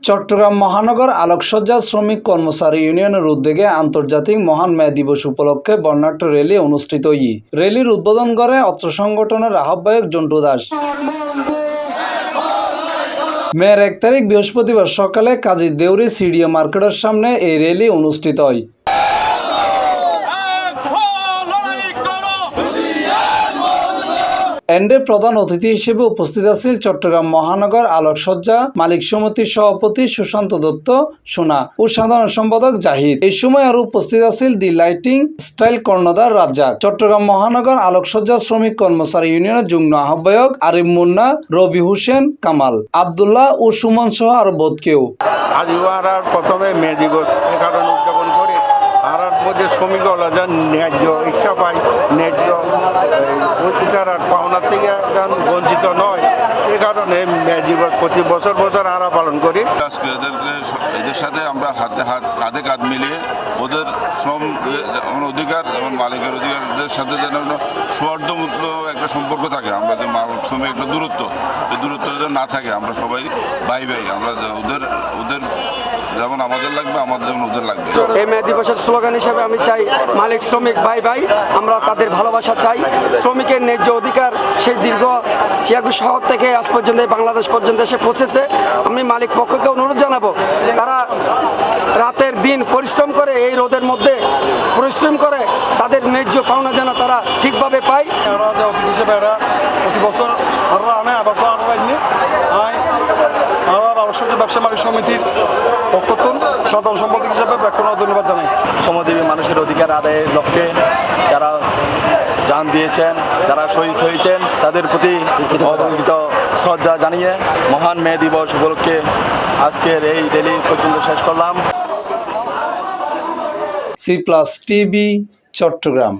চট্টগ্রাম মহানগর আলোকসজ্জা শ্রমিক কর্মচারী ইউনিয়নের উদ্যোগে আন্তর্জাতিক মহান মে দিবস উপলক্ষে বর্ণাঢ্য র্যালি অনুষ্ঠিত। র্যালির উদ্বোধন করে অত্র সংগঠনের আহ্বায়ক জন্টু দাস। মের 1 তারিখ বৃহস্পতিবার সকালে কাজী দেউরি সিডিও মার্কেটের সামনে এই র্যালি অনুষ্ঠিত হয়। এন্ডে প্রধান অতিথি হিসেবে উপস্থিত আছেন চট্টগ্রাম মহানগর আলোকসজ্জা মালিক সমিতির সভাপতি সুশান্ত দত্ত সোনা ও সাধারণ সম্পাদক জাহিদ। এই সময় আরো উপস্থিত আছেন দি লাইটিং স্টাইল কর্ণধার রাজ্জাক, চট্টগ্রাম মহানগর আলোকসজ্জা শ্রমিক কর্মচারী ইউনিয়নের যুগ্ম আহ্বায়ক আরিফ মুন্না, রবি হোসেন কামাল, আব্দুল্লাহ ও সুমন সহ আরো বোধ কেউ। আজ প্রথমে মে দিবস কারণে উদযাপন করে আর মধ্যে শ্রমিকরা যেন ন্যায্য ইচ্ছা পায়, ন্যায্য অধিকার আর পাওনা থেকে বঞ্চিত নয়, এ কারণে মে দিবস প্রতি বছর বছর আমরা পালন করি। আজকে এদের সাথে আমরা কাঁধে কাঁধ মিলিয়ে ওদের শ্রম অধিকার যেমন মালিকের অধিকারদের সাথে যেন সৌহার্দ্যমূল্য একটা সম্পর্ক থাকে। আমরা যে মালিক শ্রমিক একটা দূরত্ব, এই দূরত্ব যেন না থাকে, আমরা সবাই ভাই ভাই, আমরা ওদের যেমন আমাদের লাগবে, আমাদের যেমন ওদের লাগবে। এই মে দিবসের স্লোগান হিসেবে আমি চাই মালিক শ্রমিক ভাই ভাই, আমরা তাদের ভালোবাসা চাই। শ্রমিকের ন্যায্য অধিকার সেই দীর্ঘ সিয়াগু শহর থেকে আজ পর্যন্ত বাংলাদেশ পর্যন্ত এসে পৌঁছেছে। আমি মালিক পক্ষকে অনুরোধ জানাবো, তারা রাতের দিন পরিশ্রম করে এই রোদের মধ্যে পরিশ্রম করে তাদের ন্যায্য পাওনা যেন তারা ঠিকভাবে পায়। অতিথি হিসেবে এরা প্রতি বছর আনে আবার আলোকসজ্জা ব্যবসা মালিক সমিতির পক্ষতন সাধারণ সম্পাদক হিসেবে ব্যাখ্যা ধন্যবাদ জানাই। শ্রমজীবী মানুষের অধিকার আদায়ের লক্ষ্যে যারা জান দিয়েছেন, যারা শহীদ হয়েছেন, তাদের প্রতি অবহেলিত শ্রদ্ধা জানিয়ে মহান মে দিবস উপলক্ষে আজকের এই র্যালি পর্যন্ত শেষ করলাম। C+ TV Chittagong.